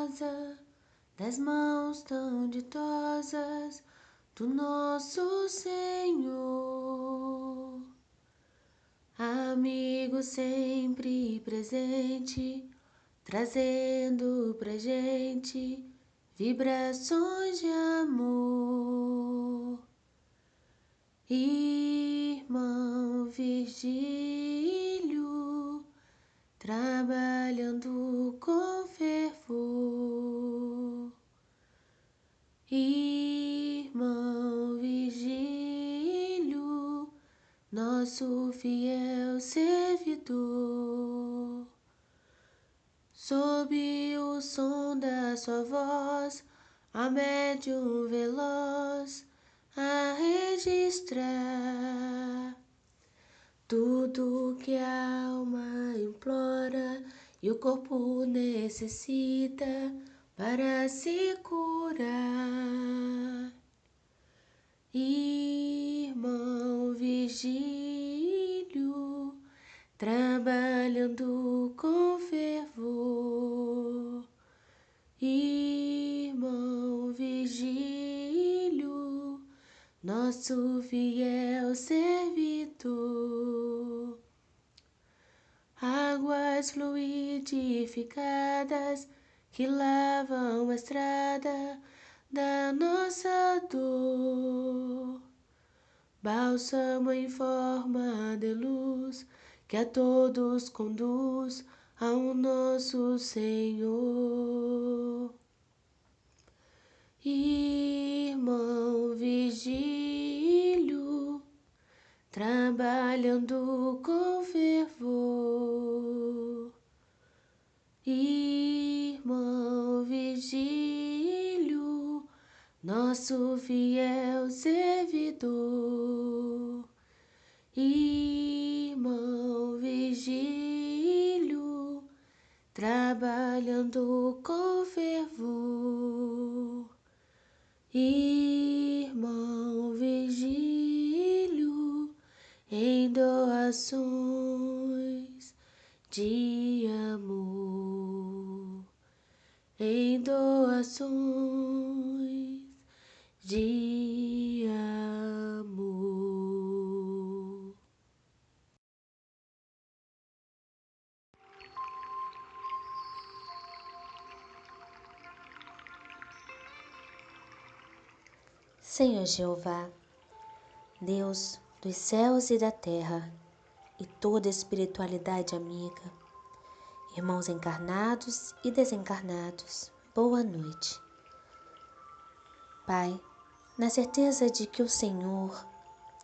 rosa das mãos tão ditosas do nosso Senhor. Amigo sempre presente, trazendo pra gente vibrações de amor. Irmão Virgílio, trabalhando com fervor. Irmão Virgílio, nosso fiel servidor. Sob o som da sua voz, a médium veloz a registrar tudo que a alma implora e o corpo necessita para se curar. Irmão Virgílio, trabalhando com fervor. Irmão Virgílio, nosso fiel servidor. Águas fluidificadas que lavam a estrada da nossa dor. Bálsamo em forma de luz que a todos conduz ao nosso Senhor. Irmão Virgílio, trabalhando com fervor. Irmão Virgílio, nosso fiel servidor. Irmão Virgílio, trabalhando com fervor. Irmão Virgílio, em doações de amor, em doações de amor. Senhor Jeová, Deus dos céus e da terra e toda espiritualidade amiga, irmãos encarnados e desencarnados, boa noite. Pai, na certeza de que o Senhor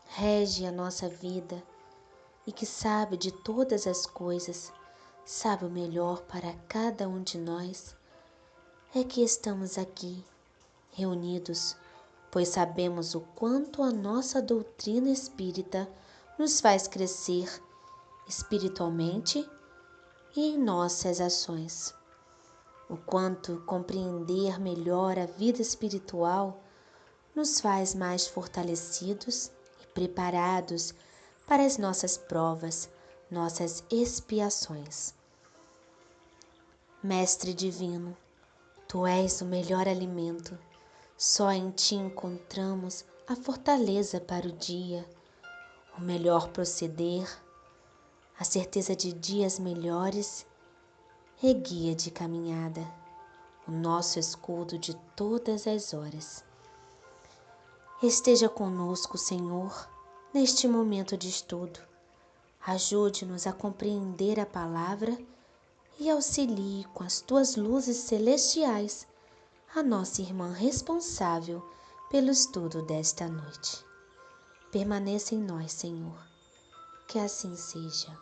rege a nossa vida e que sabe de todas as coisas, sabe o melhor para cada um de nós, é que estamos aqui, reunidos, pois sabemos o quanto a nossa doutrina espírita nos faz crescer espiritualmente e em nossas ações. O quanto compreender melhor a vida espiritual nos faz mais fortalecidos e preparados para as nossas provas, nossas expiações. Mestre Divino, Tu és o melhor alimento. Só em Ti encontramos a fortaleza para o dia, o melhor proceder, a certeza de dias melhores e guia de caminhada, o nosso escudo de todas as horas. Esteja conosco, Senhor, neste momento de estudo. Ajude-nos a compreender a palavra e auxilie com as Tuas luzes celestiais a nossa irmã responsável pelo estudo desta noite. Permaneça em nós, Senhor. Que assim seja.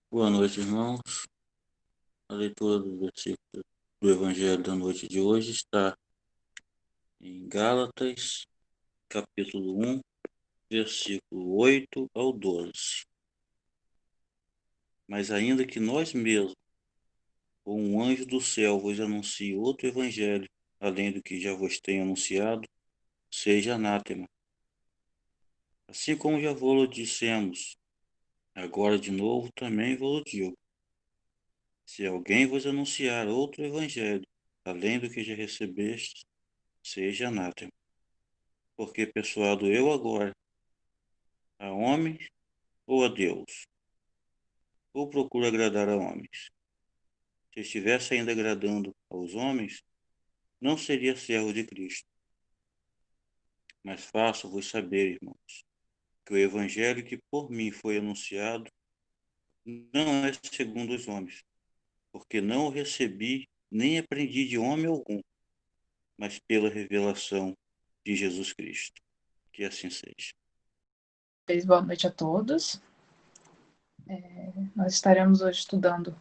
Boa noite, irmãos. A leitura do versículo do Evangelho da noite de hoje está em Gálatas, capítulo 1, versículo 8 ao 12. Mas ainda que nós mesmos, ou um anjo do céu, vos anuncie outro evangelho, além do que já vos tenho anunciado, seja anátema. Assim como já vos dissemos Agora de novo também vos digo, se alguém vos anunciar outro evangelho, além do que já recebeste, seja anátema. Porque persuado eu agora a homens ou a Deus? Ou procuro agradar a homens? Se estivesse ainda agradando aos homens, não seria servo de Cristo. Mas faço-vos saber, irmãos, que o evangelho que por mim foi anunciado não é segundo os homens, porque não o recebi nem aprendi de homem algum, mas pela revelação de Jesus Cristo. Que assim seja. Boa noite a todos. Nós estaremos hoje estudando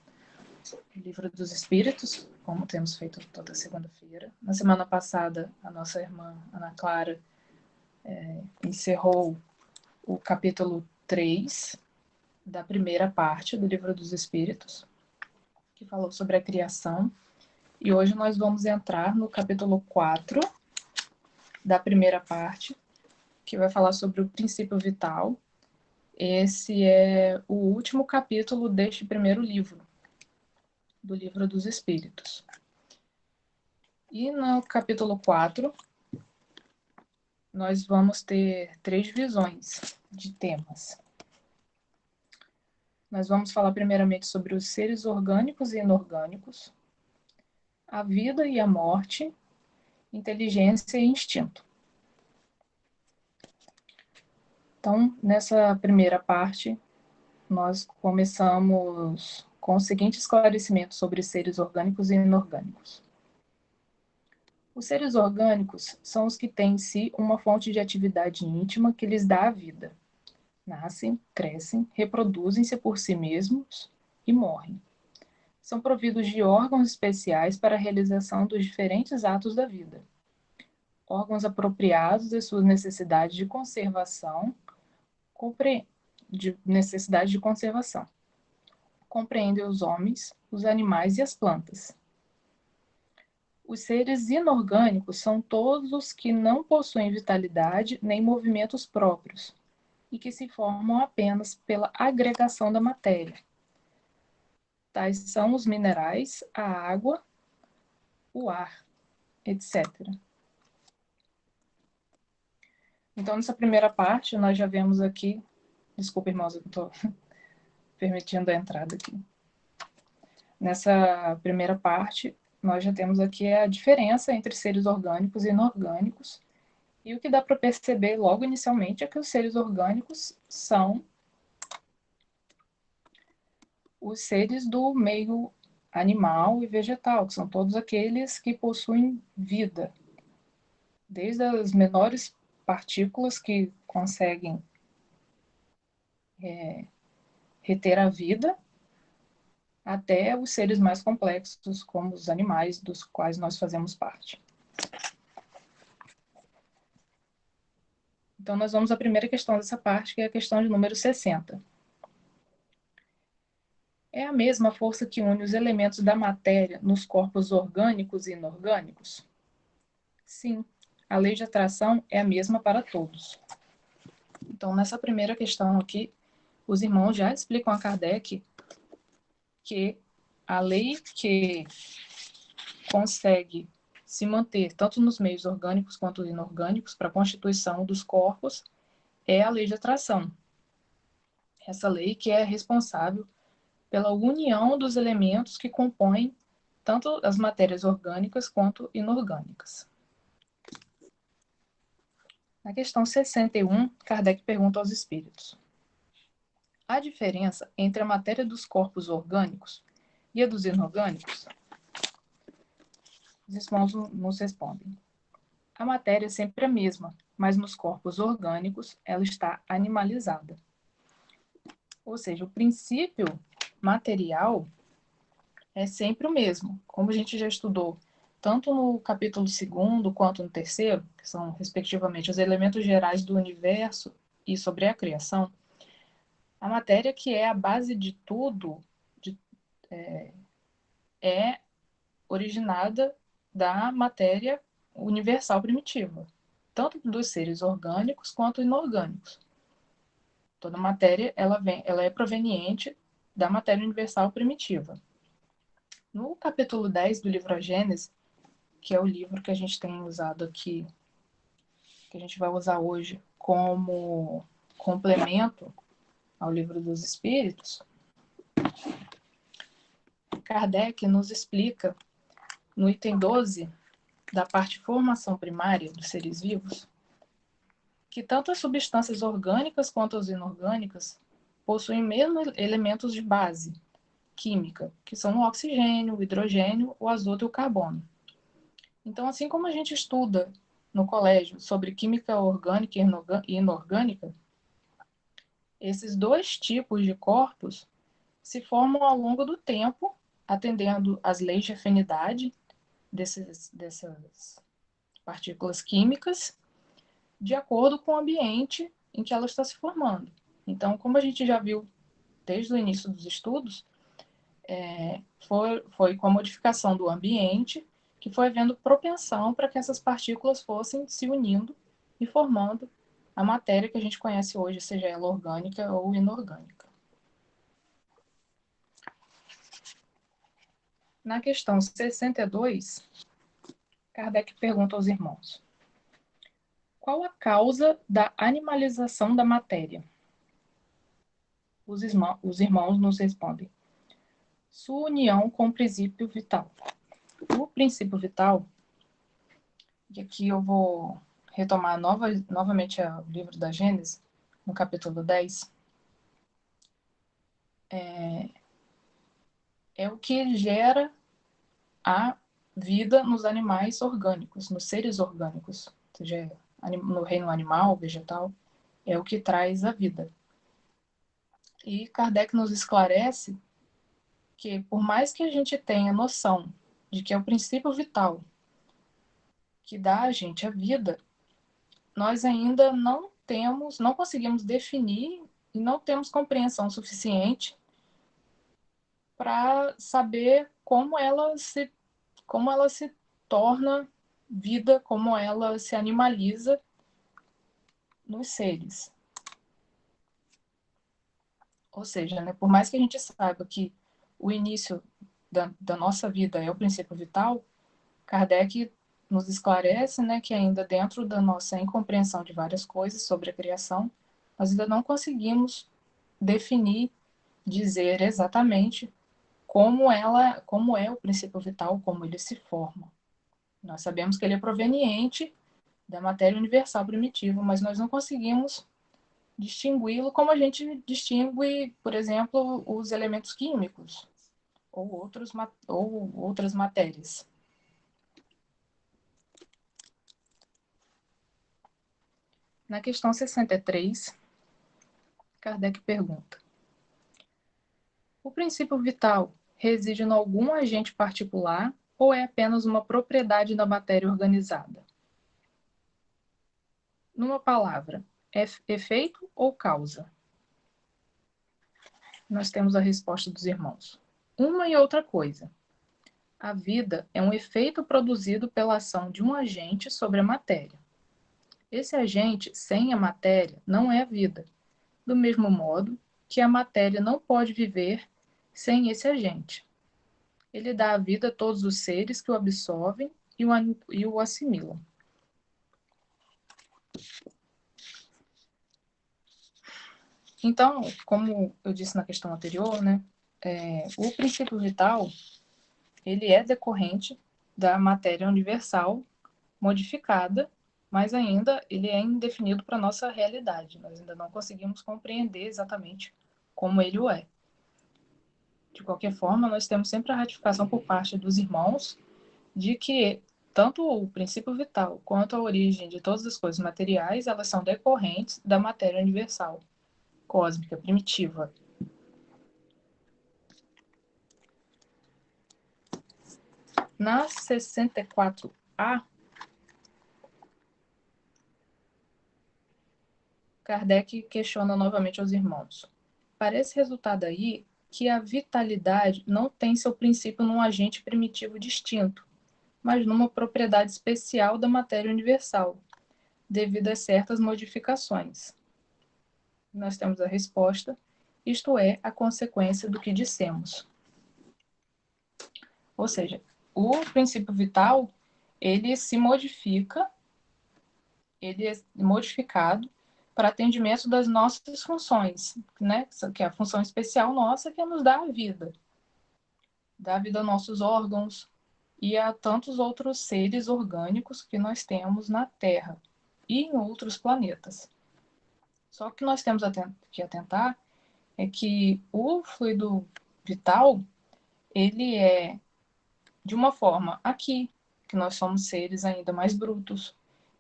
o Livro dos Espíritos, como temos feito toda segunda-feira. Na semana passada, a nossa irmã Ana Clara encerrou o capítulo 3 da primeira parte do Livro dos Espíritos, que falou sobre a criação. E hoje nós vamos entrar no capítulo 4 da primeira parte, que vai falar sobre o princípio vital. Esse é o último capítulo deste primeiro livro, do Livro dos Espíritos. E no capítulo 4, nós vamos ter 3 visões de temas. Nós vamos falar primeiramente sobre os seres orgânicos e inorgânicos, a vida e a morte, inteligência e instinto. Então, nessa primeira parte, nós começamos com o seguinte esclarecimento sobre seres orgânicos e inorgânicos. Os seres orgânicos são os que têm em si uma fonte de atividade íntima que lhes dá a vida. Nascem, crescem, reproduzem-se por si mesmos e morrem. São providos de órgãos especiais para a realização dos diferentes atos da vida. Órgãos apropriados de suas necessidades de conservação, compreendem os homens, os animais e as plantas. Os seres inorgânicos são todos os que não possuem vitalidade nem movimentos próprios e que se formam apenas pela agregação da matéria. Tais são os minerais, a água, o ar, etc. Então, nessa primeira parte, nós já vemos aqui... Desculpa, irmãos, eu estou permitindo a entrada aqui. Nessa primeira parte, nós já temos aqui a diferença entre seres orgânicos e inorgânicos. E o que dá para perceber logo inicialmente é que os seres orgânicos são os seres do meio animal e vegetal, que são todos aqueles que possuem vida, desde as menores partículas que conseguem reter a vida, até os seres mais complexos, como os animais, dos quais nós fazemos parte. Então, nós vamos à primeira questão dessa parte, que é a questão de número 60. É a mesma força que une os elementos da matéria nos corpos orgânicos e inorgânicos? Sim, a lei de atração é a mesma para todos. Então, nessa primeira questão aqui, os irmãos já explicam a Kardec que a lei que consegue se manter tanto nos meios orgânicos quanto inorgânicos para a constituição dos corpos é a lei de atração. Essa lei que é responsável pela união dos elementos que compõem tanto as matérias orgânicas quanto inorgânicas. Na questão 61, Kardec pergunta aos espíritos: há diferença entre a matéria dos corpos orgânicos e a dos inorgânicos? Os irmãos nos respondem: a matéria é sempre a mesma, mas nos corpos orgânicos ela está animalizada. Ou seja, o princípio material é sempre o mesmo, como a gente já estudou tanto no capítulo 2º quanto no 3º, que são, respectivamente, os elementos gerais do universo e sobre a criação. A matéria, que é a base de tudo, é originada da matéria universal primitiva, tanto dos seres orgânicos quanto inorgânicos. Toda matéria ela é proveniente da matéria universal primitiva. No capítulo 10 do livro A Gênese, que é o livro que a gente tem usado aqui, que a gente vai usar hoje como complemento ao livro dos Espíritos, Kardec nos explica, no item 12, da parte formação primária dos seres vivos, que tanto as substâncias orgânicas quanto as inorgânicas possuem mesmo elementos de base química, que são o oxigênio, o hidrogênio, o azoto e o carbono. Então, assim como a gente estuda no colégio sobre química orgânica e inorgânica, esses dois tipos de corpos se formam ao longo do tempo, atendendo às leis de afinidade dessas partículas químicas, de acordo com o ambiente em que ela está se formando. Então, como a gente já viu desde o início dos estudos, foi com a modificação do ambiente que foi havendo propensão para que essas partículas fossem se unindo e formando a matéria que a gente conhece hoje, seja ela orgânica ou inorgânica. Na questão 62, Kardec pergunta aos irmãos: qual a causa da animalização da matéria? Os irmãos nos respondem: sua união com o princípio vital. O princípio vital, e aqui eu vou retomar novamente o livro da Gênese, no capítulo 10, é o que gera a vida nos animais orgânicos, nos seres orgânicos, seja no reino animal, vegetal, é o que traz a vida. E Kardec nos esclarece que, por mais que a gente tenha noção de que é o princípio vital que dá a gente a vida, nós ainda não conseguimos definir e não temos compreensão suficiente para saber como ela se torna vida, como ela se animaliza nos seres. Ou seja, né, por mais que a gente saiba que o início da nossa vida é o princípio vital, Kardec nos esclarece, né, que ainda dentro da nossa incompreensão de várias coisas sobre a criação, nós ainda não conseguimos definir, dizer exatamente como é o princípio vital, como ele se forma. Nós sabemos que ele é proveniente da matéria universal primitiva, mas nós não conseguimos distingui-lo como a gente distingue, por exemplo, os elementos químicos ou outras matérias. Na questão 63, Kardec pergunta: o princípio vital reside em algum agente particular ou é apenas uma propriedade da matéria organizada? Numa palavra, é efeito ou causa? Nós temos a resposta dos irmãos: uma e outra coisa. A vida é um efeito produzido pela ação de um agente sobre a matéria. Esse agente, sem a matéria, não é a vida, do mesmo modo que a matéria não pode viver sem esse agente. Ele dá a vida a todos os seres que o absorvem e o assimilam. Então, como eu disse na questão anterior, né, o princípio vital ele é decorrente da matéria universal modificada, mas ainda ele é indefinido para a nossa realidade. Nós ainda não conseguimos compreender exatamente como ele o é. De qualquer forma, nós temos sempre a ratificação por parte dos irmãos de que tanto o princípio vital quanto a origem de todas as coisas materiais, elas são decorrentes da matéria universal, cósmica, primitiva. Na 64A, Kardec questiona novamente aos irmãos. Parece resultar daí que a vitalidade não tem seu princípio num agente primitivo distinto, mas numa propriedade especial da matéria universal, devido a certas modificações. nós temos a resposta, isto é, a consequência do que dissemos. Ou seja, o princípio vital, ele se modifica, ele é modificado para atendimento das nossas funções, né? Que é a função especial nossa, que é nos dar a vida. Dar vida aos nossos órgãos e a tantos outros seres orgânicos que nós temos na Terra e em outros planetas. Só que nós temos que atentar é que o fluido vital, ele é de uma forma aqui, que nós somos seres ainda mais brutos.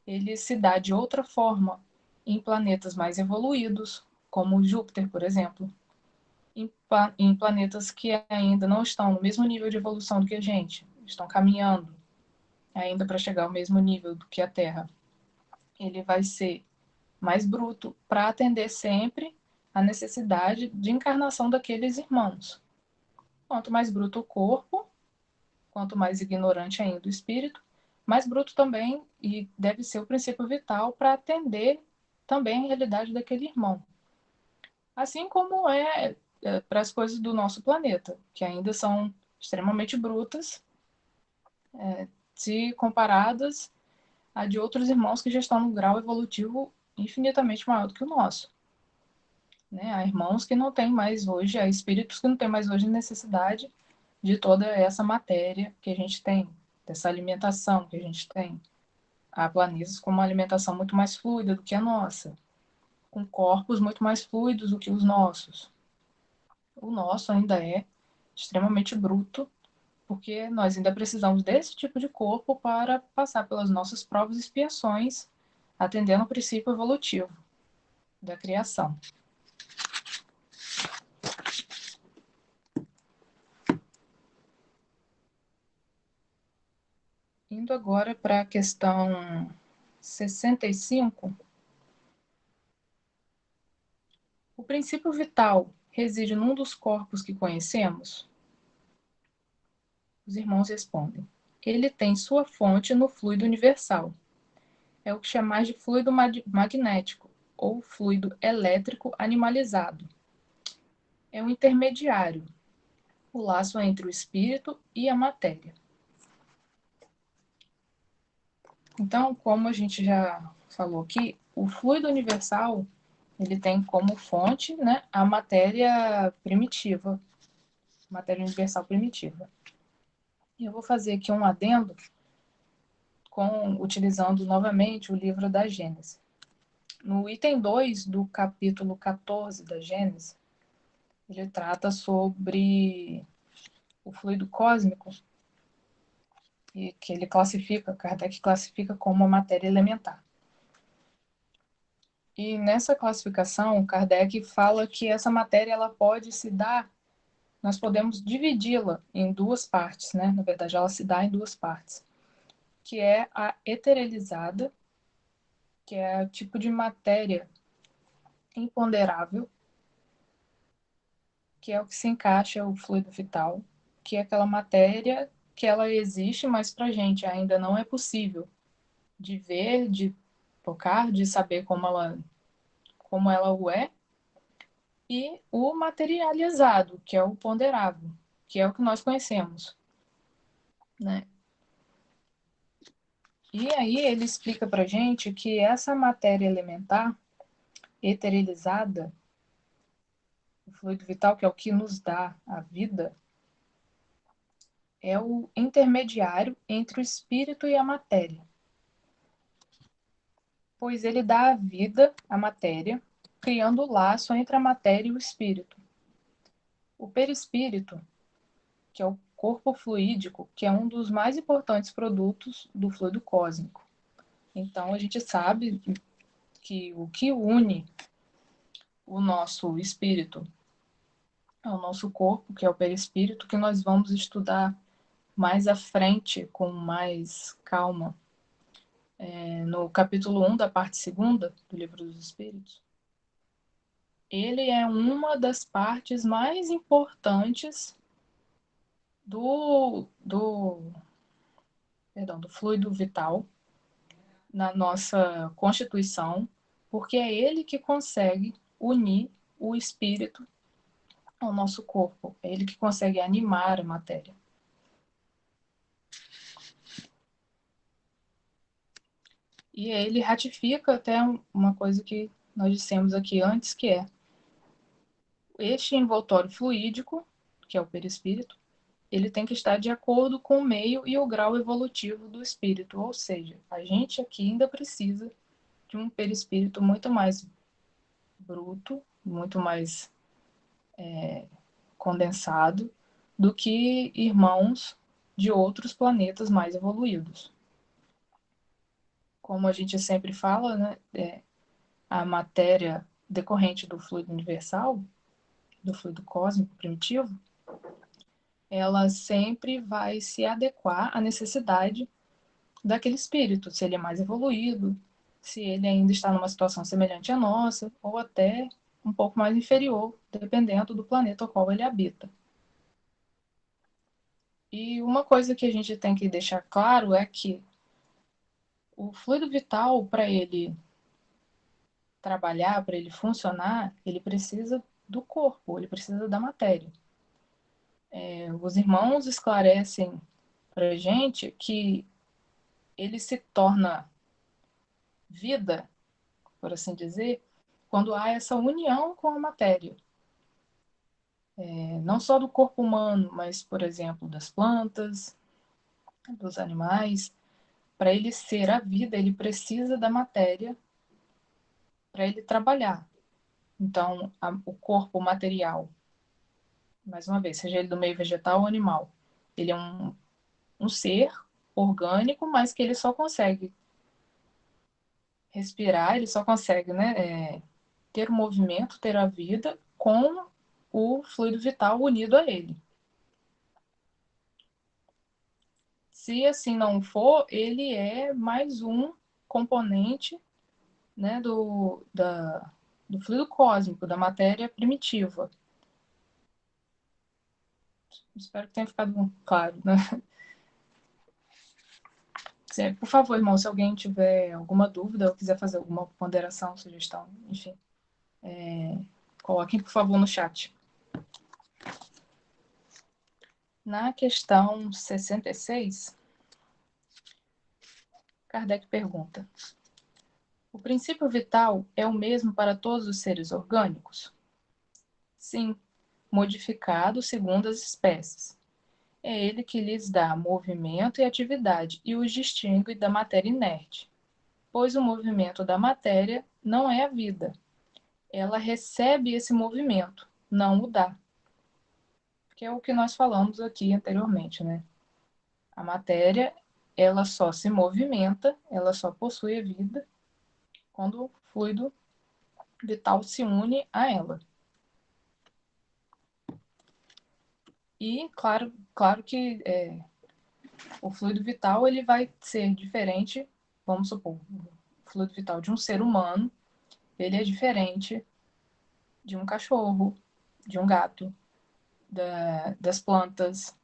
Ele se dá de outra forma em planetas mais evoluídos, como Júpiter, por exemplo. Em planetas que ainda não estão no mesmo nível de evolução do que a gente, estão caminhando ainda para chegar ao mesmo nível do que a Terra. Ele vai ser mais bruto para atender sempre a necessidade de encarnação daqueles irmãos. Quanto mais bruto o corpo, quanto mais ignorante ainda o espírito, mais bruto também e deve ser o princípio vital para atender também a realidade daquele irmão. Assim como para as coisas do nosso planeta, que ainda são extremamente brutas, se comparadas a de outros irmãos que já estão num grau evolutivo infinitamente maior do que o nosso. Né? Há irmãos que não têm mais hoje, há espíritos que não têm mais hoje necessidade de toda essa matéria que a gente tem, dessa alimentação que a gente tem. Há planetas com uma alimentação muito mais fluida do que a nossa, com corpos muito mais fluidos do que os nossos. O nosso ainda é extremamente bruto, porque nós ainda precisamos desse tipo de corpo para passar pelas nossas provas e expiações, atendendo ao princípio evolutivo da criação. Indo agora para a questão 65. O princípio vital reside num dos corpos que conhecemos? Os irmãos respondem: ele tem sua fonte no fluido universal. É o que chamamos de fluido magnético ou fluido elétrico animalizado. É um intermediário, o laço entre o espírito e a matéria. Então, como a gente já falou aqui, o fluido universal ele tem como fonte, né, a matéria primitiva, matéria universal primitiva. E eu vou fazer aqui um adendo utilizando novamente o livro da Gênesis. No item 2 do capítulo 14 da Gênesis, ele trata sobre o fluido cósmico, e que ele classifica, Kardec classifica como uma matéria elementar. E nessa classificação, Kardec fala que essa matéria ela pode se dar, nós podemos dividi-la em duas partes, né? Na verdade, ela se dá em duas partes, que é a eterealizada, que é o tipo de matéria imponderável, que é o que se encaixa o fluido vital, que é aquela matéria que ela existe, mas para a gente ainda não é possível de ver, de tocar, de saber como ela o é, e o materializado, que é o ponderável, que é o que nós conhecemos, né? E aí ele explica para gente que essa matéria elementar, eterilizada, o fluido vital, que é o que nos dá a vida, é o intermediário entre o espírito e a matéria, pois ele dá a vida à matéria, criando o laço entre a matéria e o espírito. O perispírito, que é o corpo fluídico, que é um dos mais importantes produtos do fluido cósmico. Então, a gente sabe que o que une o nosso espírito ao nosso corpo, que é o perispírito, que nós vamos estudar mais à frente, com mais calma, no capítulo 1 da parte 2ª do Livro dos Espíritos. Ele é uma das partes mais importantes do fluido vital na nossa constituição, porque é ele que consegue unir o espírito ao nosso corpo. É ele que consegue animar a matéria. E ele ratifica até uma coisa que nós dissemos aqui antes, que é este envoltório fluídico, que é o perispírito, ele tem que estar de acordo com o meio e o grau evolutivo do espírito. Ou seja, a gente aqui ainda precisa de um perispírito muito mais bruto, muito mais condensado do que irmãos de outros planetas mais evoluídos. Como a gente sempre fala, né, a matéria decorrente do fluido universal, do fluido cósmico primitivo, ela sempre vai se adequar à necessidade daquele espírito, se ele é mais evoluído, se ele ainda está numa situação semelhante à nossa, ou até um pouco mais inferior, dependendo do planeta ao qual ele habita. E uma coisa que a gente tem que deixar claro é que o fluido vital, para ele trabalhar, para ele funcionar, ele precisa do corpo, ele precisa da matéria. Os irmãos esclarecem para a gente que ele se torna vida, por assim dizer, quando há essa união com a matéria. Não só do corpo humano, mas, por exemplo, das plantas, dos animais. Para ele ser a vida, ele precisa da matéria para ele trabalhar. Então, o corpo material, mais uma vez, seja ele do meio vegetal ou animal, ele é um ser orgânico, mas que ele só consegue respirar, ele só consegue, né, ter o movimento, ter a vida com o fluido vital unido a ele. Se assim não for, ele é mais um componente, né, do fluido cósmico, da matéria primitiva. Espero que tenha ficado claro, né? Por favor, irmão, se alguém tiver alguma dúvida ou quiser fazer alguma ponderação, sugestão, enfim, coloquem, por favor, no chat. Na questão 66, Kardec pergunta: o princípio vital é o mesmo para todos os seres orgânicos? Sim, modificado segundo as espécies. É ele que lhes dá movimento e atividade e os distingue da matéria inerte, pois o movimento da matéria não é a vida. Ela recebe esse movimento, não o dá. Que é o que nós falamos aqui anteriormente, né? A matéria, ela só se movimenta, ela só possui a vida quando o fluido vital se une a ela. E claro que o fluido vital ele vai ser diferente, vamos supor, o fluido vital de um ser humano, ele é diferente de um cachorro, de um gato, das plantas,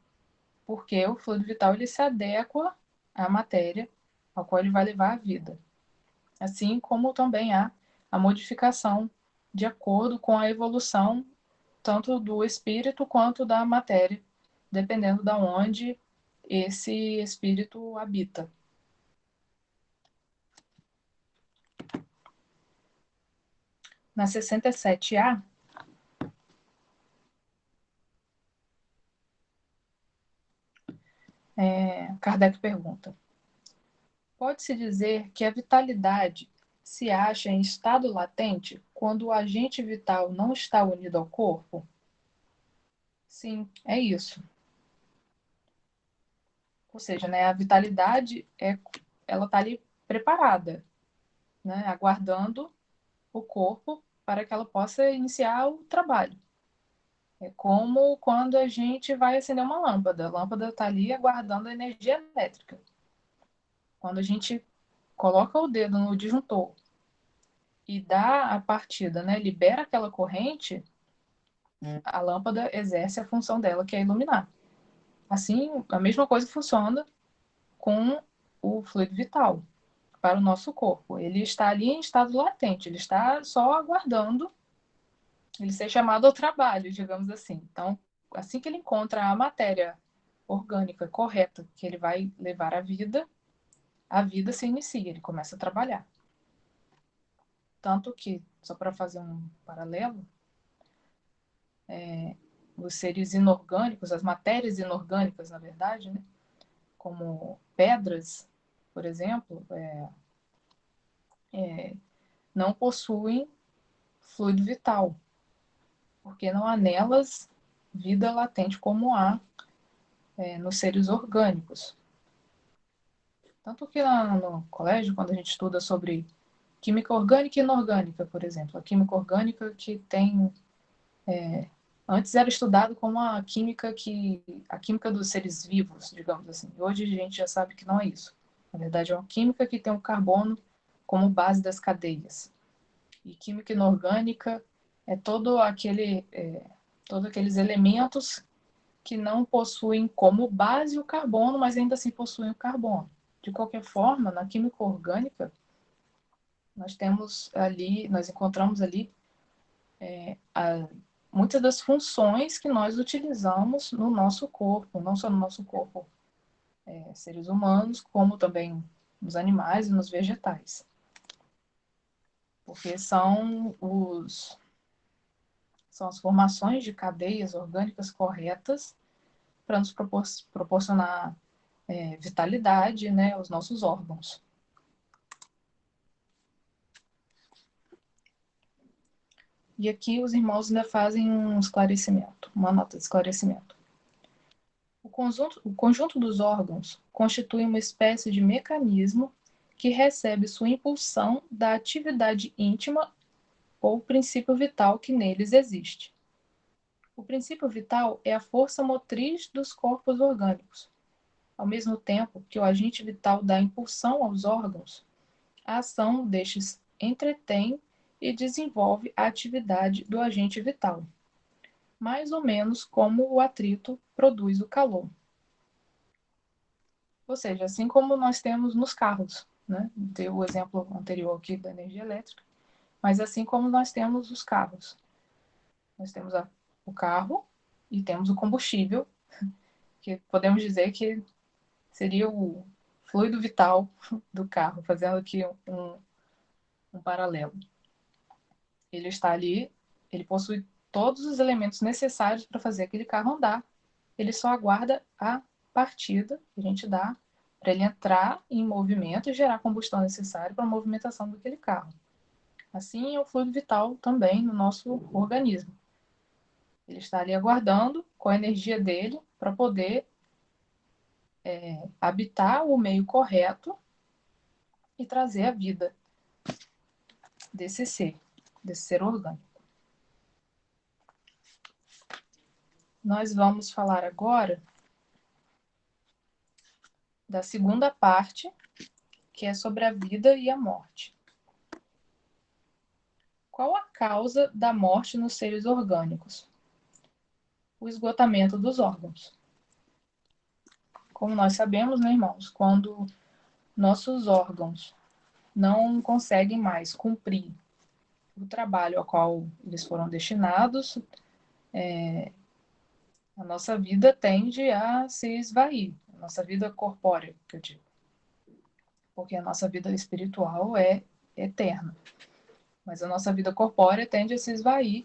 porque o fluido vital ele se adequa à matéria ao qual ele vai levar a vida. Assim como também há a modificação de acordo com a evolução tanto do espírito quanto da matéria, dependendo de onde esse espírito habita. Na 67A, Kardec pergunta: pode-se dizer que a vitalidade se acha em estado latente quando o agente vital não está unido ao corpo? Sim, é isso. Ou seja, né, a vitalidade ela está ali preparada, né, aguardando o corpo para que ela possa iniciar o trabalho. É como quando a gente vai acender uma lâmpada. A lâmpada está ali aguardando a energia elétrica. Quando a gente coloca o dedo no disjuntor e dá a partida, né, libera aquela corrente, a lâmpada exerce a função dela, que é iluminar. Assim, a mesma coisa funciona com o fluido vital para o nosso corpo. Ele está ali em estado latente, ele está só aguardando ele ser chamado ao trabalho, digamos assim. Então, assim que ele encontra a matéria orgânica correta que ele vai levar à vida, a vida se inicia, ele começa a trabalhar. Tanto que, só para fazer um paralelo, os seres inorgânicos, as matérias inorgânicas, na verdade, né, como pedras, por exemplo, não possuem fluido vital, porque não há nelas vida latente como há nos seres orgânicos. Tanto que lá no colégio, quando a gente estuda sobre química orgânica e inorgânica, por exemplo, a química orgânica que tem antes era estudado como a química dos seres vivos, digamos assim. Hoje a gente já sabe que não é isso. Na verdade, é uma química que tem o carbono como base das cadeias. E química inorgânica é todos aqueles elementos que não possuem como base o carbono, mas ainda assim possuem o carbono. De qualquer forma, na química orgânica, nós encontramos ali muitas das funções que nós utilizamos no nosso corpo, não só no nosso corpo, seres humanos, como também nos animais e nos vegetais. Porque são as formações de cadeias orgânicas corretas para nos proporcionar vitalidade, né, aos nossos órgãos. E aqui os irmãos ainda fazem um esclarecimento, uma nota de esclarecimento. O conjunto dos órgãos constitui uma espécie de mecanismo que recebe sua impulsão da atividade íntima ou princípio vital que neles existe. O princípio vital é a força motriz dos corpos orgânicos. Ao mesmo tempo que o agente vital dá impulsão aos órgãos, a ação destes entretém e desenvolve a atividade do agente vital, mais ou menos como o atrito produz o calor. Ou seja, assim como nós temos nos carros, né? Dei o exemplo anterior aqui da energia elétrica, mas assim como nós temos os carros. Nós temos o carro e temos o combustível, que podemos dizer que seria o fluido vital do carro, fazendo aqui um paralelo. Ele está ali, ele possui todos os elementos necessários para fazer aquele carro andar. Ele só aguarda a partida que a gente dá para ele entrar em movimento e gerar a combustão necessária para a movimentação daquele carro. Assim é o fluido vital também no nosso organismo. Ele está ali aguardando com a energia dele para poder habitar o meio correto e trazer a vida desse ser orgânico. Nós vamos falar agora da segunda parte, que é sobre a vida e a morte. Qual a causa da morte nos seres orgânicos? O esgotamento dos órgãos. Como nós sabemos, né, irmãos, quando nossos órgãos não conseguem mais cumprir o trabalho ao qual eles foram destinados, a nossa vida tende a se esvair, a nossa vida corpórea, que eu digo. Porque a nossa vida espiritual é eterna. Mas a nossa vida corpórea tende a se esvair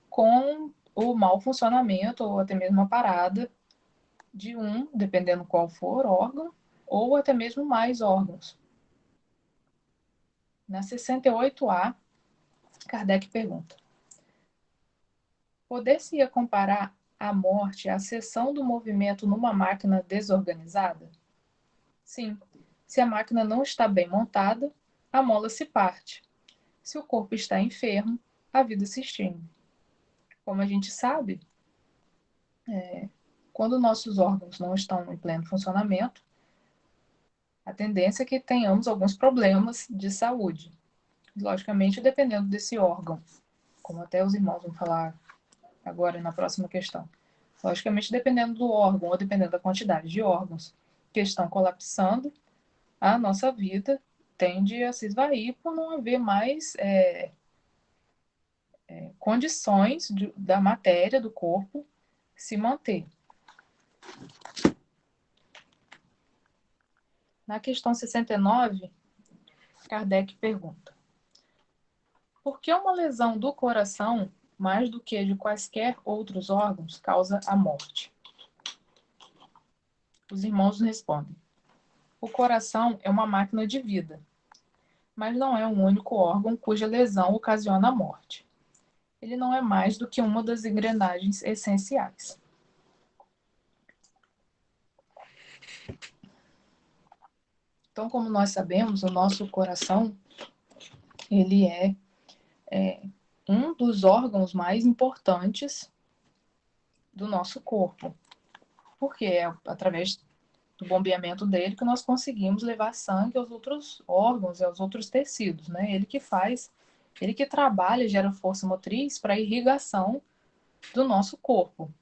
com o mau funcionamento ou até mesmo a parada de dependendo qual for, órgão, ou até mesmo mais órgãos. Na 68A, Kardec pergunta: poder-se-ia comparar a morte à cessão do movimento numa máquina desorganizada? Sim. Se a máquina não está bem montada, a mola se parte. Se o corpo está enfermo, a vida se extingue. Como a gente sabe, quando nossos órgãos não estão em pleno funcionamento, a tendência é que tenhamos alguns problemas de saúde. Logicamente, dependendo desse órgão, como até os irmãos vão falar agora na próxima questão. Logicamente, dependendo do órgão ou dependendo da quantidade de órgãos que estão colapsando, a nossa vida tende a se esvair por não haver mais condições da matéria do corpo se manter. Na questão 69, Kardec pergunta: por que uma lesão do coração, mais do que de quaisquer outros órgãos, causa a morte? Os irmãos respondem: o coração é uma máquina de vida, mas não é um único órgão cuja lesão ocasiona a morte. Ele não é mais do que uma das engrenagens essenciais. Então, como nós sabemos, o nosso coração, ele é um dos órgãos mais importantes do nosso corpo, porque é através do bombeamento dele que nós conseguimos levar sangue aos outros órgãos e aos outros tecidos, né? Ele que trabalha, gera força motriz para a irrigação do nosso corpo.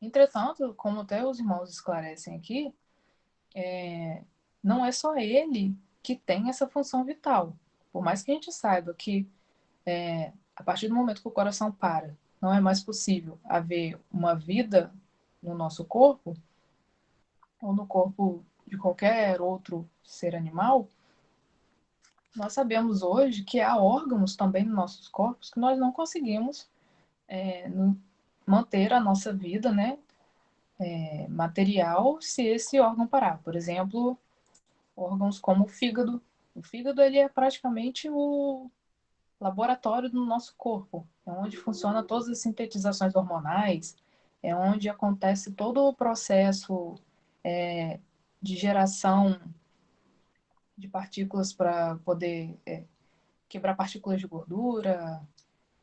Entretanto, como até os irmãos esclarecem aqui, não é só ele que tem essa função vital. Por mais que a gente saiba que a partir do momento que o coração para, não é mais possível haver uma vida no nosso corpo, ou no corpo de qualquer outro ser animal, nós sabemos hoje que há órgãos também nos nossos corpos que nós não conseguimos manter a nossa vida, né, material se esse órgão parar. Por exemplo, órgãos como o fígado. O fígado ele é praticamente o laboratório do nosso corpo. É onde funciona todas as sintetizações hormonais, é onde acontece todo o processo de geração de partículas para poder quebrar partículas de gordura.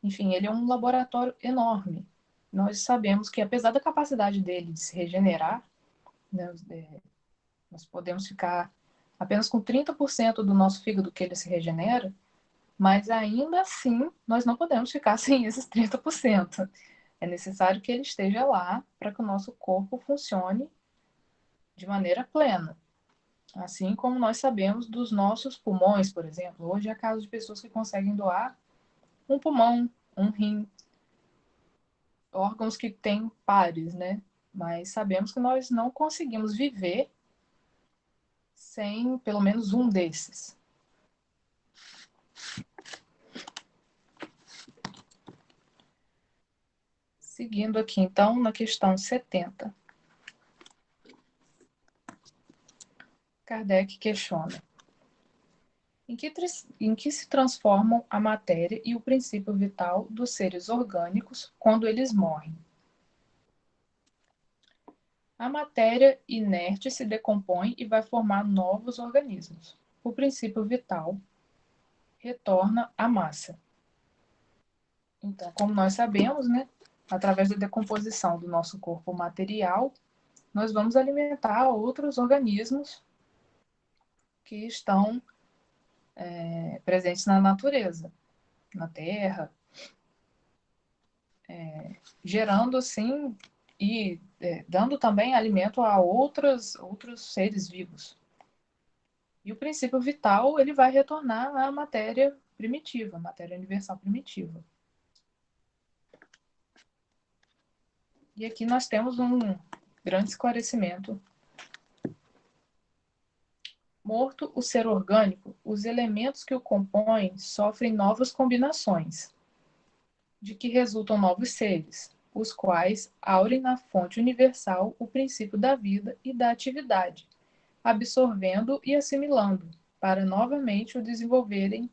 Enfim, ele é um laboratório enorme. Nós sabemos que, apesar da capacidade dele de se regenerar, né, nós podemos ficar apenas com 30% do nosso fígado que ele se regenera, mas ainda assim nós não podemos ficar sem esses 30%. É necessário que ele esteja lá para que o nosso corpo funcione de maneira plena. Assim como nós sabemos dos nossos pulmões, por exemplo. Hoje há casos de pessoas que conseguem doar um pulmão, um rim, órgãos que têm pares, né? Mas sabemos que nós não conseguimos viver sem pelo menos um desses. Seguindo aqui, então, na questão 70. Kardec questiona: em que se transformam a matéria e o princípio vital dos seres orgânicos quando eles morrem? A matéria inerte se decompõe e vai formar novos organismos. O princípio vital retorna à massa. Então, como nós sabemos, né, através da decomposição do nosso corpo material, nós vamos alimentar outros organismos que estão presentes na natureza, na Terra, gerando assim e dando também alimento a outros seres vivos. E o princípio vital ele vai retornar à matéria primitiva, matéria universal primitiva. E aqui nós temos um grande esclarecimento. Morto o ser orgânico, os elementos que o compõem sofrem novas combinações, de que resultam novos seres, os quais aurem na fonte universal o princípio da vida e da atividade, absorvendo e assimilando, para novamente o devolverem,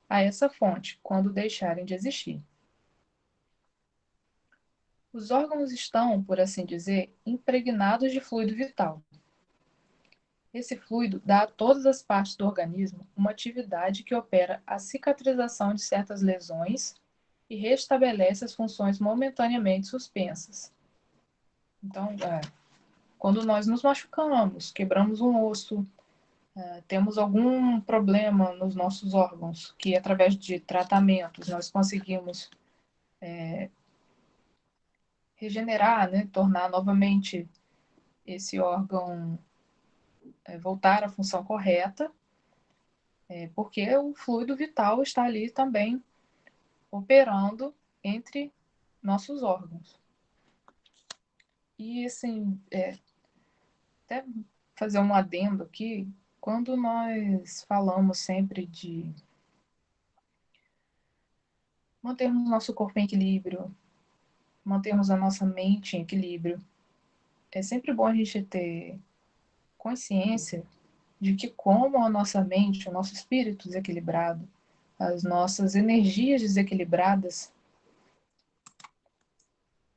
a essa fonte, quando deixarem de existir. Os órgãos estão, por assim dizer, impregnados de fluido vital. Esse fluido dá a todas as partes do organismo uma atividade que opera a cicatrização de certas lesões e restabelece as funções momentaneamente suspensas. Então, quando nós nos machucamos, quebramos um osso, temos algum problema nos nossos órgãos, que através de tratamentos nós conseguimos regenerar, né, tornar novamente esse órgão voltar à função correta, porque o fluido vital está ali também operando entre nossos órgãos. E, assim, até fazer um adendo aqui, quando nós falamos sempre de mantermos nosso corpo em equilíbrio, mantermos a nossa mente em equilíbrio, é sempre bom a gente ter consciência de que como a nossa mente, o nosso espírito desequilibrado, as nossas energias desequilibradas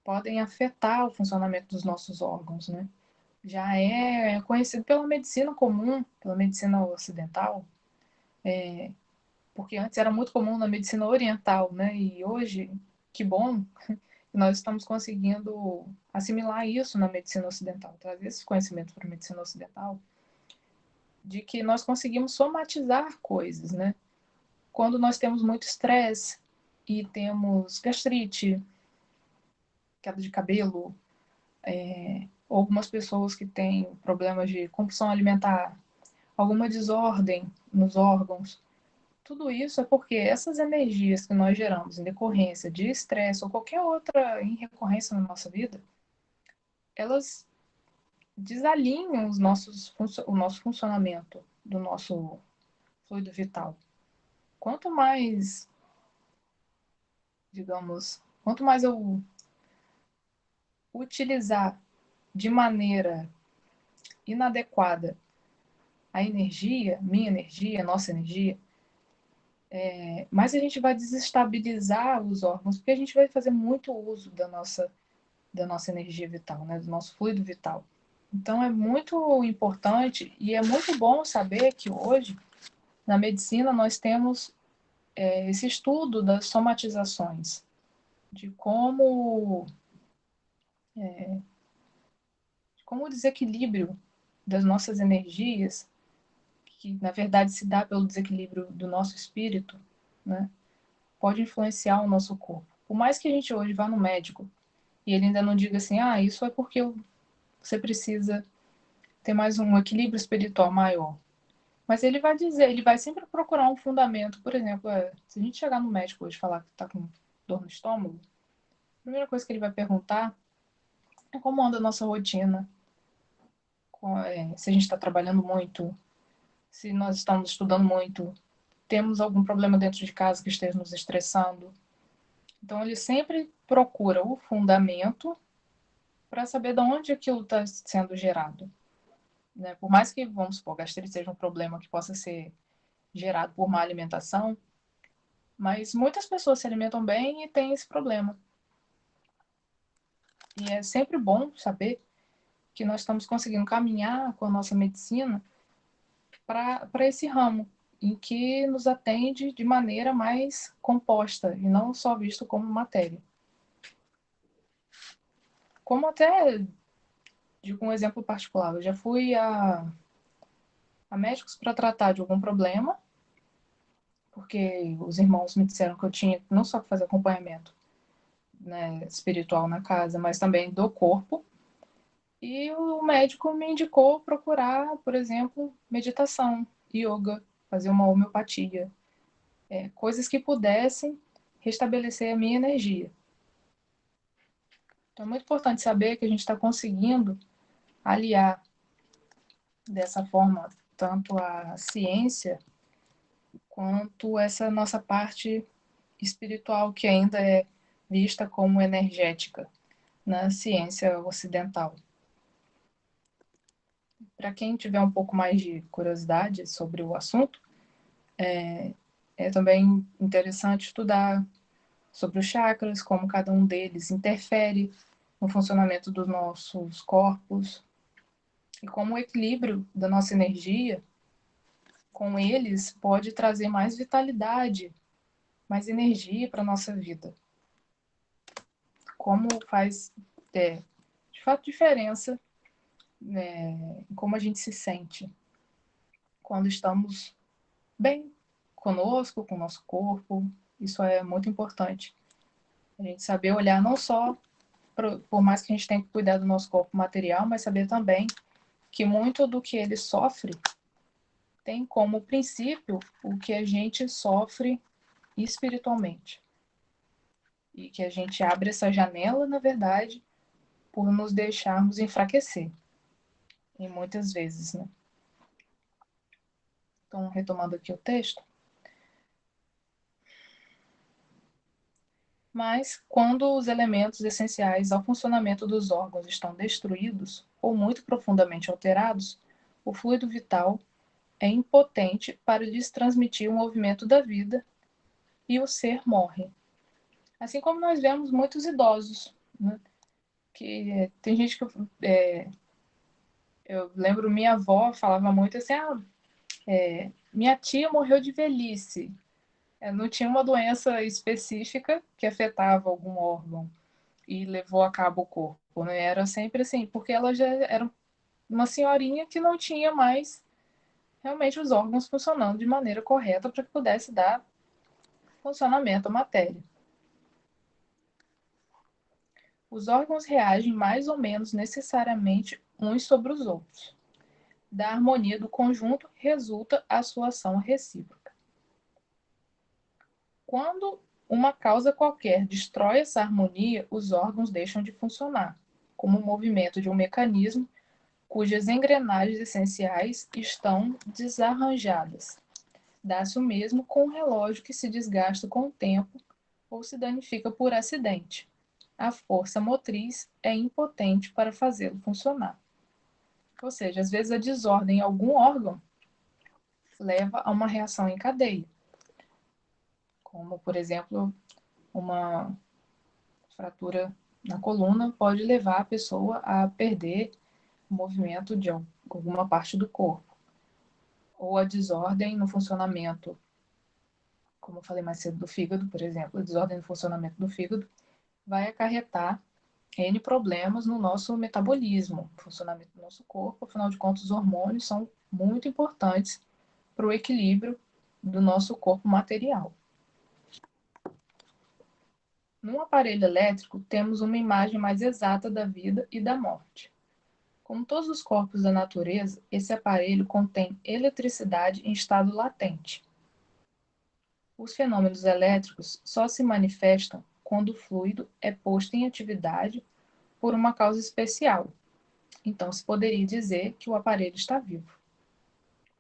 podem afetar o funcionamento dos nossos órgãos, né? Já é conhecido pela medicina comum, pela medicina ocidental, porque antes era muito comum na medicina oriental, né? E hoje, que bom, nós estamos conseguindo assimilar isso na medicina ocidental, trazer esse conhecimento para a medicina ocidental, de que nós conseguimos somatizar coisas, né? Quando nós temos muito estresse e temos gastrite, queda de cabelo, algumas pessoas que têm problemas de compulsão alimentar, alguma desordem nos órgãos, tudo isso é porque essas energias que nós geramos em decorrência de estresse ou qualquer outra em recorrência na nossa vida, elas desalinham o nosso funcionamento do nosso fluido vital. Quanto mais, digamos, quanto mais eu utilizar de maneira inadequada a energia, minha energia, nossa energia, mais a gente vai desestabilizar os órgãos, porque a gente vai fazer muito uso da nossa energia vital, né, do nosso fluido vital. Então é muito importante e é muito bom saber que hoje, na medicina, nós temos esse estudo das somatizações, de como o desequilíbrio das nossas energias, que na verdade se dá pelo desequilíbrio do nosso espírito, né, pode influenciar o nosso corpo. Por mais que a gente hoje vá no médico e ele ainda não diga assim, isso é porque você precisa ter mais um equilíbrio espiritual maior. Mas ele vai dizer, ele vai sempre procurar um fundamento. Por exemplo, se a gente chegar no médico hoje e falar que está com dor no estômago, a primeira coisa que ele vai perguntar é como anda a nossa rotina, se a gente está trabalhando muito, se nós estamos estudando muito, temos algum problema dentro de casa que esteja nos estressando. Então, ele sempre procura o fundamento para saber de onde aquilo está sendo gerado. Né? Por mais que, vamos supor, gastrite seja um problema que possa ser gerado por má alimentação, mas muitas pessoas se alimentam bem e têm esse problema. E é sempre bom saber que nós estamos conseguindo caminhar com a nossa medicina para esse ramo, em que nos atende de maneira mais composta e não só visto como matéria. Como até, digo um exemplo particular, eu já fui a médicos para tratar de algum problema, porque os irmãos me disseram que eu tinha não só que fazer acompanhamento, né, espiritual na casa, mas também do corpo. E o médico me indicou procurar, por exemplo, meditação, yoga, fazer uma homeopatia, coisas que pudessem restabelecer a minha energia. Então é muito importante saber que a gente está conseguindo aliar dessa forma tanto a ciência quanto essa nossa parte espiritual que ainda é vista como energética na ciência ocidental. Para quem tiver um pouco mais de curiosidade sobre o assunto, é também interessante estudar sobre os chakras, como cada um deles interfere no funcionamento dos nossos corpos e como o equilíbrio da nossa energia com eles pode trazer mais vitalidade, mais energia para a nossa vida. Como faz, de fato, diferença, em como a gente se sente quando estamos bem conosco, com o nosso corpo. Isso é muito importante. A gente saber olhar não só, por mais que a gente tenha que cuidar do nosso corpo material, mas saber também que muito do que ele sofre tem como princípio o que a gente sofre espiritualmente. E que a gente abre essa janela, na verdade, por nos deixarmos enfraquecer. E muitas vezes, né? Então, retomando aqui o texto. Mas, quando os elementos essenciais ao funcionamento dos órgãos estão destruídos ou muito profundamente alterados, o fluido vital é impotente para lhes transmitir o movimento da vida e o ser morre. Assim como nós vemos muitos idosos, né? Que tem gente que eu lembro minha avó falava muito assim, minha tia morreu de velhice. Não tinha uma doença específica que afetava algum órgão e levou a cabo o corpo, né? Era sempre assim, porque ela já era uma senhorinha que não tinha mais realmente os órgãos funcionando de maneira correta para que pudesse dar funcionamento à matéria. Os órgãos reagem mais ou menos necessariamente uns sobre os outros. Da harmonia do conjunto resulta a sua ação recíproca. Quando uma causa qualquer destrói essa harmonia, os órgãos deixam de funcionar, como o movimento de um mecanismo cujas engrenagens essenciais estão desarranjadas. Dá-se o mesmo com um relógio que se desgasta com o tempo ou se danifica por acidente. A força motriz é impotente para fazê-lo funcionar. Ou seja, às vezes a desordem em algum órgão leva a uma reação em cadeia, como, por exemplo, uma fratura na coluna pode levar a pessoa a perder o movimento de alguma parte do corpo, ou a desordem no funcionamento, como eu falei mais cedo, do fígado, por exemplo, a desordem no funcionamento do fígado vai acarretar N problemas no nosso metabolismo, no funcionamento do nosso corpo. Afinal de contas, os hormônios são muito importantes para o equilíbrio do nosso corpo material. Num aparelho elétrico, temos uma imagem mais exata da vida e da morte. Como todos os corpos da natureza, esse aparelho contém eletricidade em estado latente. Os fenômenos elétricos só se manifestam quando o fluido é posto em atividade por uma causa especial. Então, se poderia dizer que o aparelho está vivo.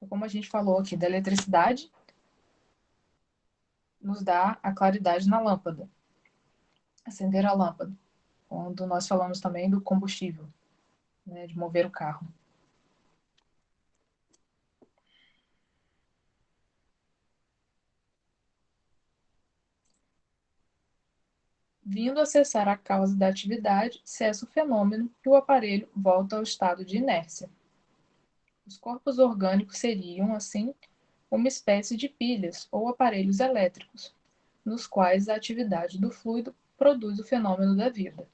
Como a gente falou aqui da eletricidade, nos dá a claridade na lâmpada, acender a lâmpada. Quando nós falamos também do combustível, né, de mover o carro. Vindo a cessar a causa da atividade, cessa o fenômeno e o aparelho volta ao estado de inércia. Os corpos orgânicos seriam, assim, uma espécie de pilhas ou aparelhos elétricos, nos quais a atividade do fluido produz o fenômeno da vida.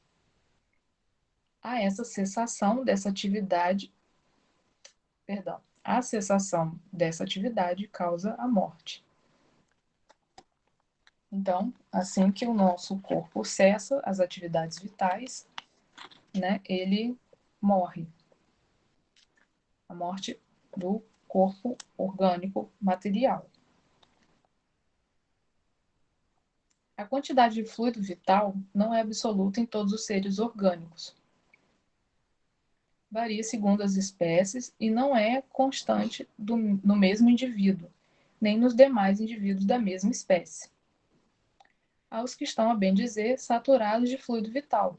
A cessação dessa atividade causa a morte. Então, assim que o nosso corpo cessa as atividades vitais, né, ele morre. A morte do corpo orgânico material. A quantidade de fluido vital não é absoluta em todos os seres orgânicos. Varia segundo as espécies e não é constante no mesmo indivíduo, nem nos demais indivíduos da mesma espécie. Há os que estão, a bem dizer, saturados de fluido vital,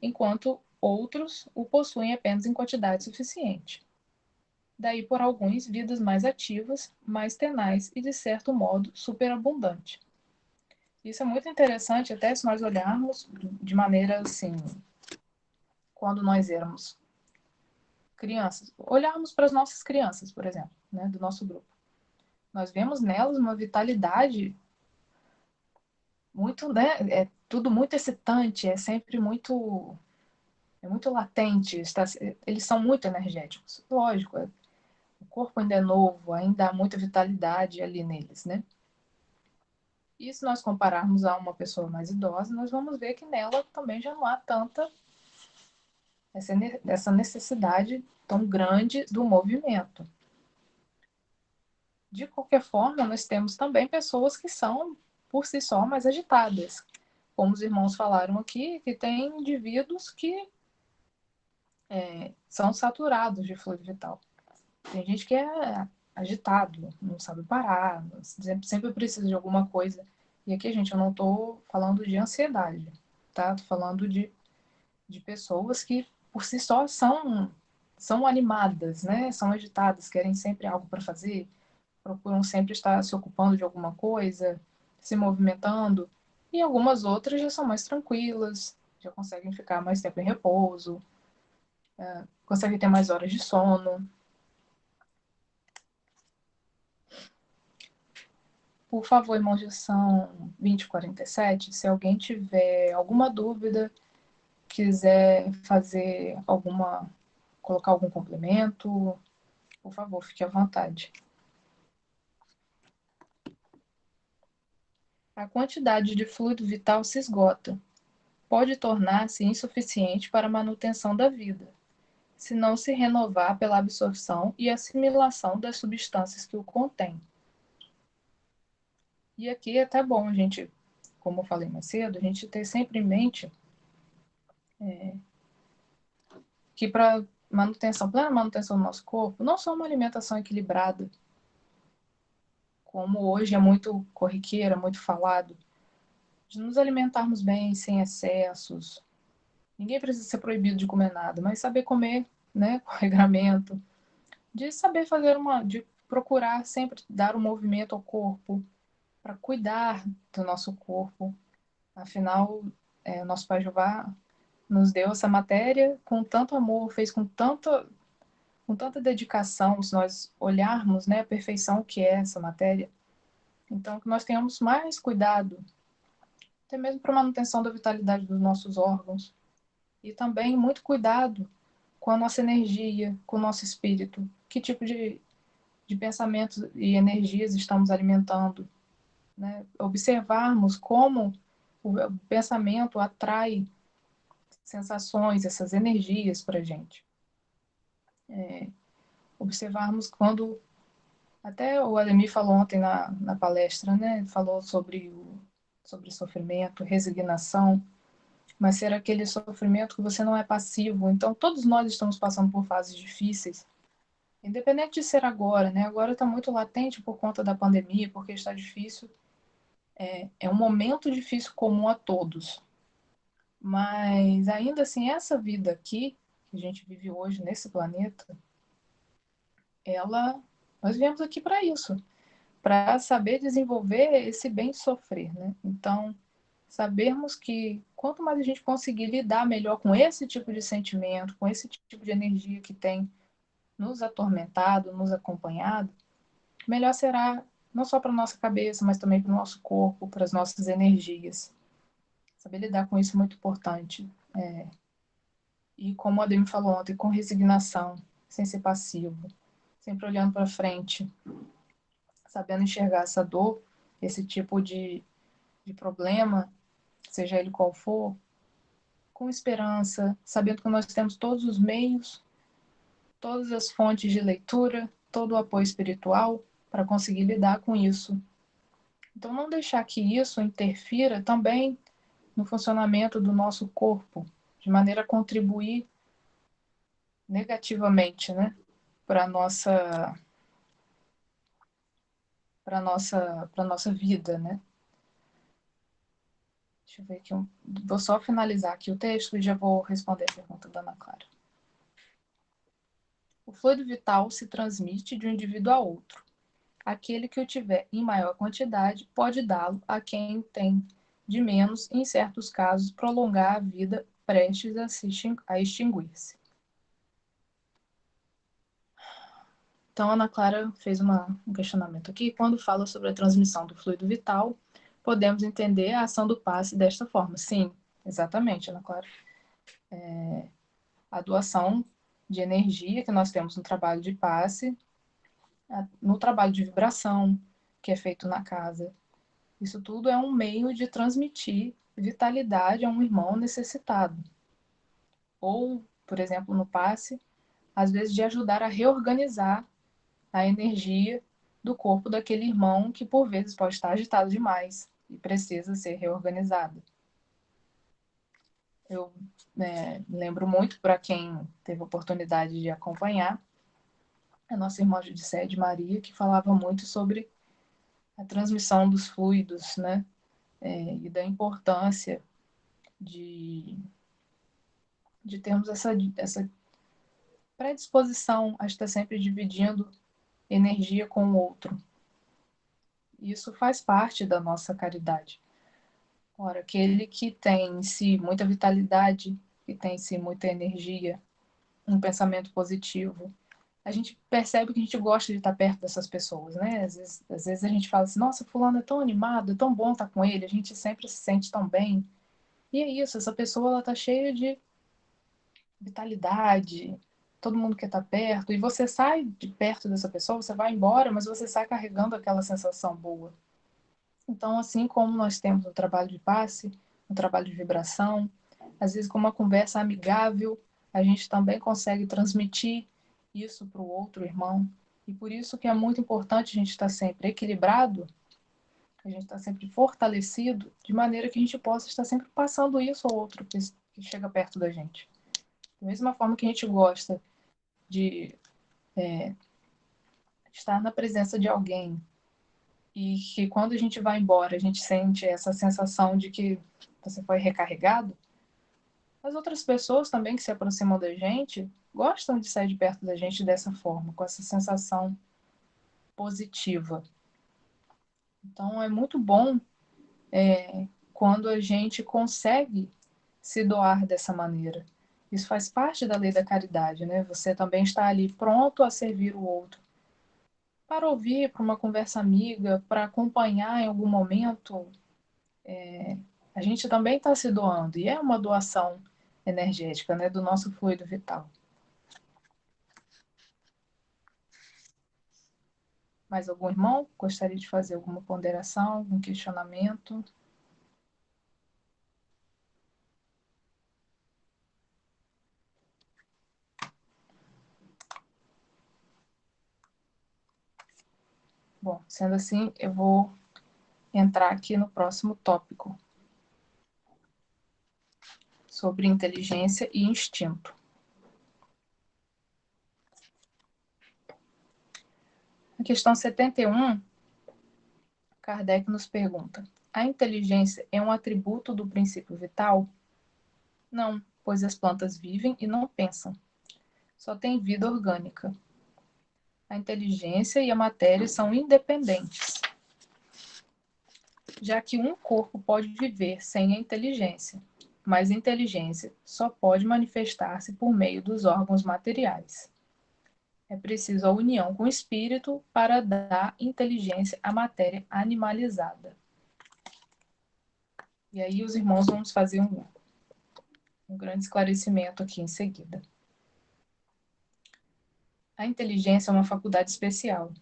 enquanto outros o possuem apenas em quantidade suficiente. Daí por alguns vidas mais ativas, mais tenaz e, de certo modo, superabundante. Isso é muito interessante, até se nós olharmos de maneira assim, quando nós éramos crianças, olharmos para as nossas crianças, por exemplo, né, do nosso grupo. Nós vemos nelas uma vitalidade muito, né, é tudo muito excitante, é sempre muito, é muito latente, eles são muito energéticos. Lógico, o corpo ainda é novo, ainda há muita vitalidade ali neles, né? E se nós compararmos a uma pessoa mais idosa, nós vamos ver que nela também já não há tanta essa necessidade tão grande do movimento. De qualquer forma, nós temos também pessoas que são, por si só, mais agitadas. Como os irmãos falaram aqui, que tem indivíduos que são saturados de fluido vital. Tem gente que é agitado, não sabe parar, sempre precisa de alguma coisa. E aqui, gente, eu não estou falando de ansiedade, tá? Estou falando de pessoas que, por si só, são animadas, né? São agitadas, querem sempre algo para fazer, procuram sempre estar se ocupando de alguma coisa, se movimentando. E algumas outras já são mais tranquilas, já conseguem ficar mais tempo em repouso, conseguem ter mais horas de sono. Por favor, irmãos de São 2047, se alguém tiver alguma dúvida, quiser fazer colocar algum complemento, por favor, fique à vontade. A quantidade de fluido vital se esgota. Pode tornar-se insuficiente para a manutenção da vida, se não se renovar pela absorção e assimilação das substâncias que o contêm. E aqui é até bom a gente, como eu falei mais cedo, a gente ter sempre em mente que para plena manutenção do nosso corpo, não só uma alimentação equilibrada, como hoje é muito corriqueira, muito falado, de nos alimentarmos bem, sem excessos. Ninguém precisa ser proibido de comer nada, mas saber comer, né, com regramento, de saber de procurar sempre dar um movimento ao corpo, para cuidar do nosso corpo. Afinal, o nosso Pai Jeová nos deu essa matéria com tanto amor, fez com tanta dedicação, se nós olharmos, né, a perfeição que é essa matéria. Então, que nós tenhamos mais cuidado, até mesmo para a manutenção da vitalidade dos nossos órgãos. E também muito cuidado com a nossa energia, com o nosso espírito. Que tipo de pensamentos e energias estamos alimentando. Né? Observarmos como o pensamento atrai sensações, essas energias para a gente. Observarmos quando até o Ademir falou ontem na palestra, né? Falou sobre sofrimento, resignação, mas ser aquele sofrimento que você não é passivo. Então, todos nós estamos passando por fases difíceis, independente de ser agora, né? Agora está muito latente por conta da pandemia, porque está difícil. É um momento difícil comum a todos. Mas, ainda assim, essa vida aqui, que a gente vive hoje nesse planeta, nós viemos aqui para isso, para saber desenvolver esse bem sofrer, né? Então, sabermos que quanto mais a gente conseguir lidar melhor com esse tipo de sentimento, com esse tipo de energia que tem nos atormentado, nos acompanhado, melhor será não só para nossa cabeça, mas também para o nosso corpo, para as nossas energias. Saber lidar com isso é muito importante. E como a Adem falou ontem, com resignação, sem ser passivo, sempre olhando para frente, sabendo enxergar essa dor, esse tipo de problema, seja ele qual for, com esperança, sabendo que nós temos todos os meios, todas as fontes de leitura, todo o apoio espiritual para conseguir lidar com isso. Então, não deixar que isso interfira também no funcionamento do nosso corpo, de maneira a contribuir negativamente, né, para nossa vida, né? Deixa eu ver aqui. Vou só finalizar aqui o texto e já vou responder a pergunta da Ana Clara. O fluido vital se transmite de um indivíduo a outro. Aquele que o tiver em maior quantidade pode dá-lo a quem o tem de menos e, em certos casos, prolongar a vida prestes a extinguir-se. Então, a Ana Clara fez um questionamento aqui. Quando fala sobre a transmissão do fluido vital, podemos entender a ação do passe desta forma. Sim, exatamente, Ana Clara. A doação de energia que nós temos no trabalho de passe, no trabalho de vibração que é feito na casa. Isso tudo é um meio de transmitir vitalidade a um irmão necessitado. Ou, por exemplo, no passe, às vezes de ajudar a reorganizar a energia do corpo daquele irmão que por vezes pode estar agitado demais e precisa ser reorganizado. Eu lembro muito, para quem teve a oportunidade de acompanhar, a nossa irmã Judicé de Maria, que falava muito sobre a transmissão dos fluidos, né? E da importância de termos essa predisposição a estar sempre dividindo energia com o outro. Isso faz parte da nossa caridade. Ora, aquele que tem em si muita vitalidade, que tem em si muita energia, um pensamento positivo, a gente percebe que a gente gosta de estar perto dessas pessoas, né? Às vezes a gente fala assim, nossa, fulano é tão animado, é tão bom estar com ele, a gente sempre se sente tão bem. E é isso, essa pessoa ela tá cheia de vitalidade, todo mundo quer estar perto, e você sai de perto dessa pessoa, você vai embora, mas você sai carregando aquela sensação boa. Então, assim como nós temos o trabalho de passe, o trabalho de vibração, às vezes com uma conversa amigável, a gente também consegue transmitir isso para o outro irmão. E por isso que é muito importante a gente estar sempre equilibrado, a gente estar sempre fortalecido, de maneira que a gente possa estar sempre passando isso ao outro que chega perto da gente. Da mesma forma que a gente gosta de estar na presença de alguém e que quando a gente vai embora a gente sente essa sensação de que você foi recarregado, as outras pessoas também que se aproximam da gente gostam de sair de perto da gente dessa forma, com essa sensação positiva. Então é muito bom quando a gente consegue se doar dessa maneira. Isso faz parte da lei da caridade, né? Você também está ali pronto a servir o outro. Para ouvir, para uma conversa amiga, para acompanhar em algum momento, a gente também está se doando. E é uma doação energética, né? Do nosso fluido vital. Mais algum irmão gostaria de fazer alguma ponderação, algum questionamento? Bom, sendo assim, eu vou entrar aqui no próximo tópico, sobre inteligência e instinto. A questão 71, Kardec nos pergunta: a inteligência é um atributo do princípio vital? Não, pois as plantas vivem e não pensam. Só têm vida orgânica. A inteligência e a matéria são independentes, já que um corpo pode viver sem a inteligência, mas a inteligência só pode manifestar-se por meio dos órgãos materiais. É preciso a união com o espírito para dar inteligência à matéria animalizada. E aí os irmãos vão fazer um grande esclarecimento aqui em seguida. A inteligência é uma faculdade especial,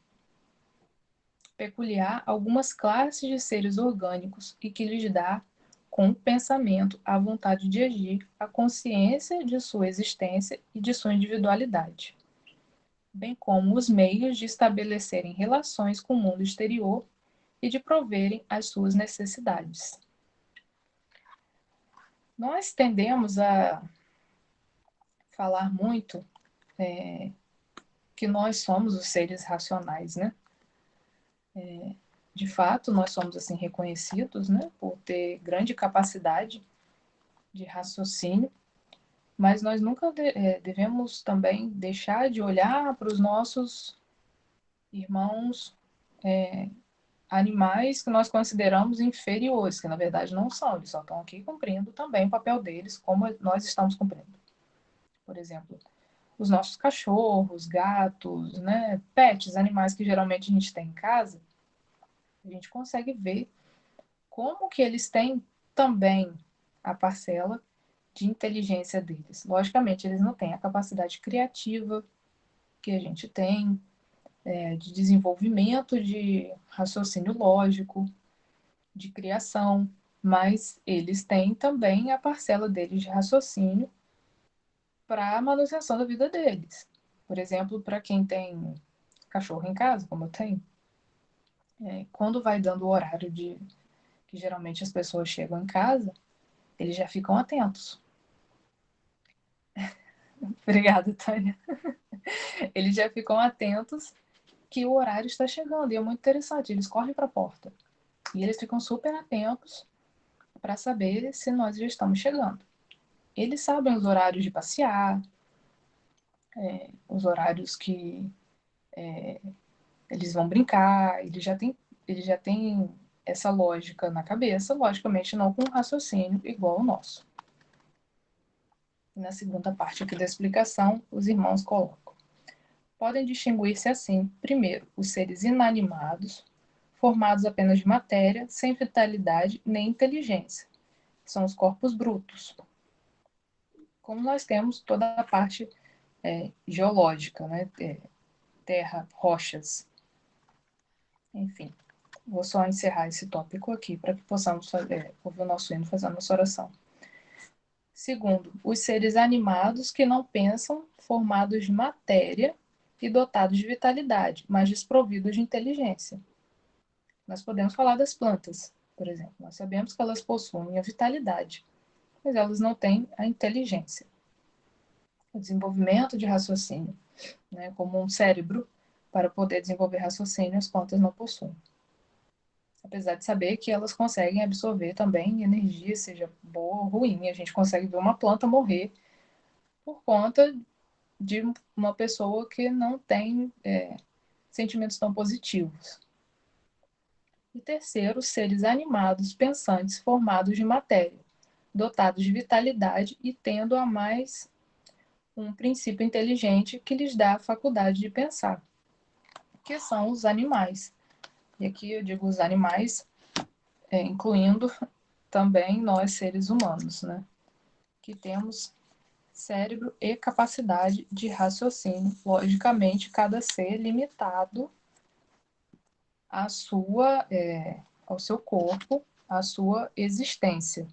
peculiar a algumas classes de seres orgânicos e que lhes dá, com o pensamento, a vontade de agir, a consciência de sua existência e de sua individualidade, bem como os meios de estabelecerem relações com o mundo exterior e de proverem as suas necessidades. Nós tendemos a falar muito que nós somos os seres racionais, né? De fato, nós somos assim reconhecidos, né, por ter grande capacidade de raciocínio, mas nós nunca devemos também deixar de olhar para os nossos irmãos animais que nós consideramos inferiores, que na verdade não são, eles só estão aqui cumprindo também o papel deles, como nós estamos cumprindo. Por exemplo, os nossos cachorros, gatos, né, pets, animais que geralmente a gente tem em casa, a gente consegue ver como que eles têm também a parcela de inteligência deles. Logicamente, eles não têm a capacidade criativa que a gente tem, de desenvolvimento de raciocínio lógico, de criação, mas eles têm também a parcela deles de raciocínio para a manutenção da vida deles. Por exemplo, para quem tem cachorro em casa, como eu tenho, Quando vai dando o horário que geralmente as pessoas chegam em casa, eles já ficam atentos. Obrigada, Tânia. Eles já ficam atentos que o horário está chegando. E é muito interessante. Eles correm para a porta. E eles ficam super atentos para saber se nós já estamos chegando. Eles sabem os horários de passear, os horários que eles vão brincar. Eles já têm essa lógica na cabeça, logicamente não com um raciocínio igual ao nosso. E na segunda parte aqui da explicação, os irmãos colocam: podem distinguir-se assim, primeiro, os seres inanimados, formados apenas de matéria, sem vitalidade nem inteligência. São os corpos brutos. Como nós temos toda a parte geológica, né? Terra, rochas, enfim. Vou só encerrar esse tópico aqui para que possamos ouvir o nosso hino fazendo a nossa oração. Segundo, os seres animados que não pensam, formados de matéria e dotados de vitalidade, mas desprovidos de inteligência. Nós podemos falar das plantas, por exemplo. Nós sabemos que elas possuem a vitalidade, mas elas não têm a inteligência. O desenvolvimento de raciocínio, né, como um cérebro, para poder desenvolver raciocínio, as plantas não possuem. Apesar de saber que elas conseguem absorver também energia, seja boa ou ruim. A gente consegue ver uma planta morrer por conta de uma pessoa que não tem sentimentos tão positivos. E terceiro, seres animados, pensantes, formados de matéria, dotados de vitalidade e tendo a mais um princípio inteligente que lhes dá a faculdade de pensar, que são os animais. E aqui eu digo os animais, incluindo também nós, seres humanos, né? Que temos cérebro e capacidade de raciocínio, logicamente, cada ser limitado ao seu corpo, à sua existência.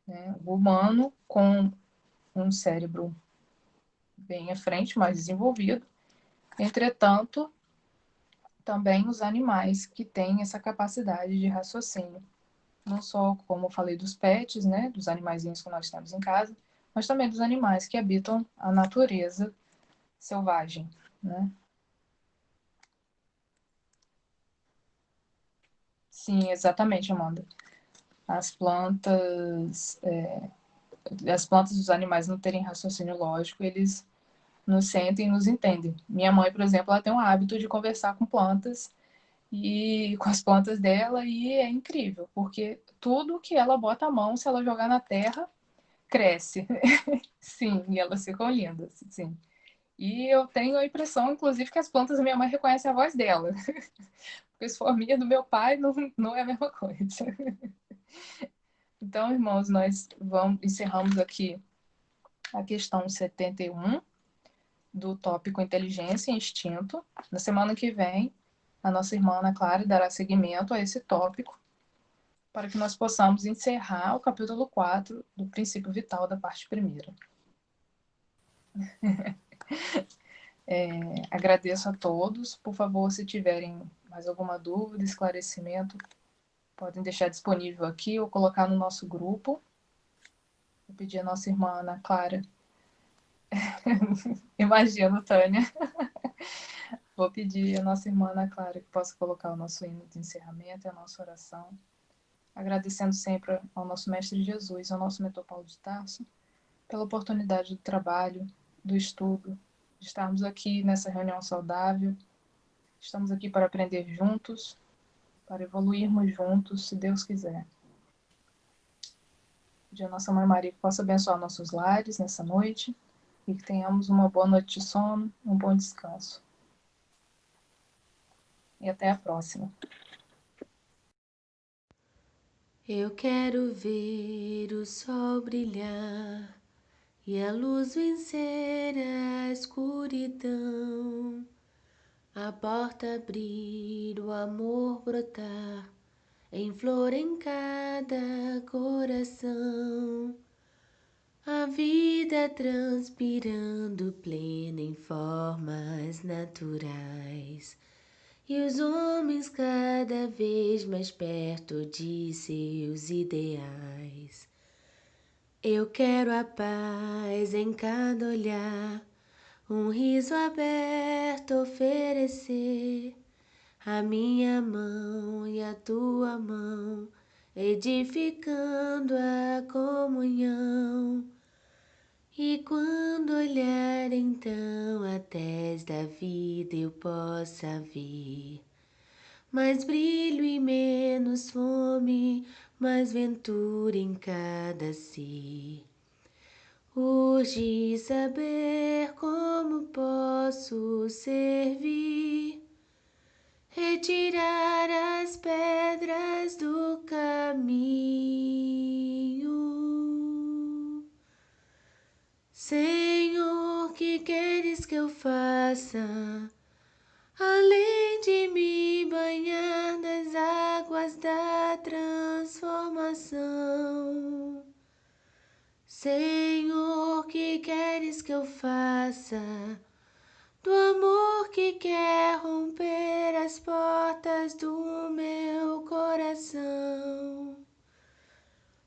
Né? O humano, com um cérebro bem à frente, mais desenvolvido, entretanto, também os animais que têm essa capacidade de raciocínio. Não só, como eu falei, dos pets, né, dos animaizinhos que nós temos em casa, mas também dos animais que habitam a natureza selvagem, né? Sim, exatamente, Amanda. As plantas, as plantas dos animais não terem raciocínio lógico, eles nos sentem e nos entendem. Minha mãe, por exemplo, ela tem o hábito de conversar com plantas e com as plantas dela e é incrível, porque tudo que ela bota a mão, se ela jogar na terra, cresce. Sim, e elas ficam lindas, sim. E eu tenho a impressão, inclusive, que as plantas da minha mãe reconhecem a voz dela. Porque se for minha do meu pai, não é a mesma coisa. Então, irmãos, nós encerramos aqui a questão 71 do tópico inteligência e instinto. Na semana que vem, a nossa irmã Ana Clara dará seguimento a esse tópico para que nós possamos encerrar o capítulo 4 do princípio vital da parte primeira. Agradeço a todos. Por favor, se tiverem mais alguma dúvida, esclarecimento, podem deixar disponível aqui ou colocar no nosso grupo. Vou pedir à nossa irmã Ana Clara. Imagino, Tânia. Vou pedir à nossa irmã Ana Clara que possa colocar o nosso hino de encerramento e a nossa oração. Agradecendo sempre ao nosso Mestre Jesus, ao nosso mentor Paulo de Tarso, pela oportunidade do trabalho, do estudo, de estarmos aqui nessa reunião saudável. Estamos aqui para aprender juntos, para evoluirmos juntos, se Deus quiser. Pedir a nossa Mãe Maria que possa abençoar nossos lares nessa noite e que tenhamos uma boa noite de sono, um bom descanso. E até a próxima. Eu quero ver o sol brilhar e a luz vencer a escuridão. A porta abrir, o amor brotar em flor em cada coração. A vida transpirando plena em formas naturais e os homens cada vez mais perto de seus ideais. Eu quero a paz em cada olhar, um riso aberto oferecer, a minha mão e a tua mão, edificando a comunhão. E quando olhar então a tez da vida eu possa ver mais brilho e menos fome, mais ventura em cada ser. Urge saber como posso servir, retirar as pedras do caminho. Senhor, que queres que eu faça, além de me banhar nas águas da transformação? Senhor, que queres que eu faça, do amor que quer romper as portas do meu coração,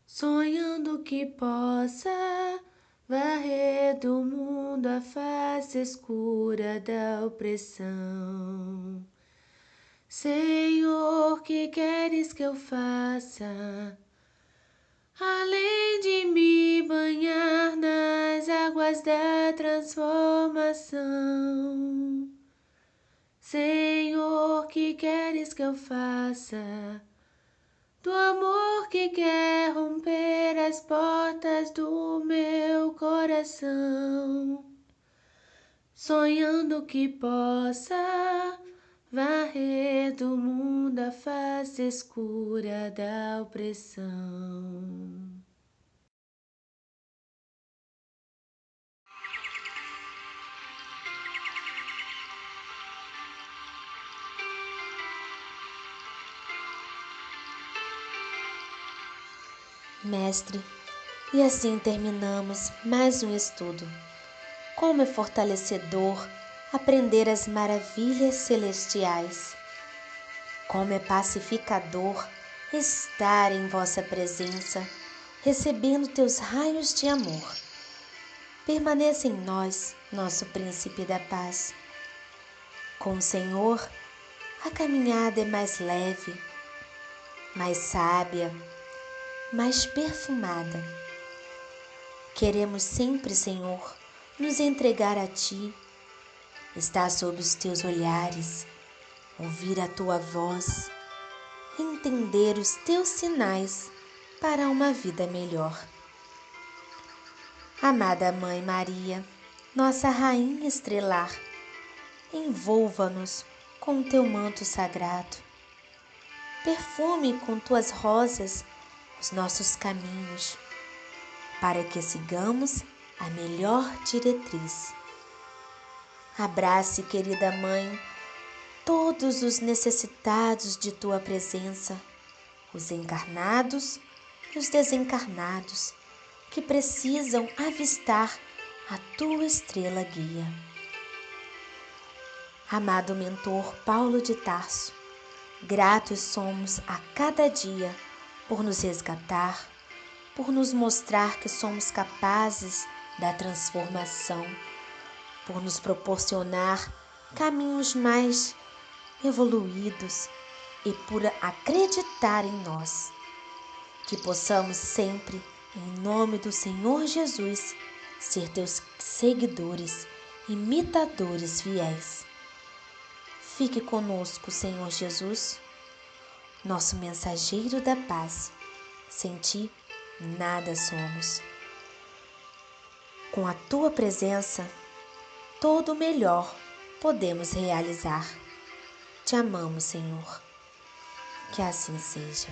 sonhando que possa varrer do mundo a face escura da opressão. Senhor, que queres que eu faça, além de me banhar nas águas da transformação? Senhor, que queres que eu faça, do amor que quer romper as portas do meu coração, sonhando que possa varrer do mundo a face escura da opressão. Mestre, e assim terminamos mais um estudo. Como é fortalecedor aprender as maravilhas celestiais. Como é pacificador estar em vossa presença, recebendo teus raios de amor. Permaneça em nós, nosso príncipe da paz. Com o Senhor, a caminhada é mais leve, mais sábia, mais perfumada. Queremos sempre, Senhor, nos entregar a Ti, estar sob os Teus olhares, ouvir a Tua voz, entender os Teus sinais para uma vida melhor. Amada Mãe Maria, nossa Rainha estrelar, envolva-nos com o Teu manto sagrado. Perfume com Tuas rosas os nossos caminhos, para que sigamos a melhor diretriz. Abrace, querida Mãe, todos os necessitados de Tua presença, os encarnados e os desencarnados, que precisam avistar a Tua estrela guia. Amado mentor Paulo de Tarso, gratos somos a cada dia por nos resgatar, por nos mostrar que somos capazes da transformação, por nos proporcionar caminhos mais evoluídos e por acreditar em nós. Que possamos sempre, em nome do Senhor Jesus, ser teus seguidores, imitadores fiéis. Fique conosco, Senhor Jesus, nosso mensageiro da paz. Sem ti, nada somos. Com a tua presença, todo o melhor podemos realizar. Te amamos, Senhor. Que assim seja.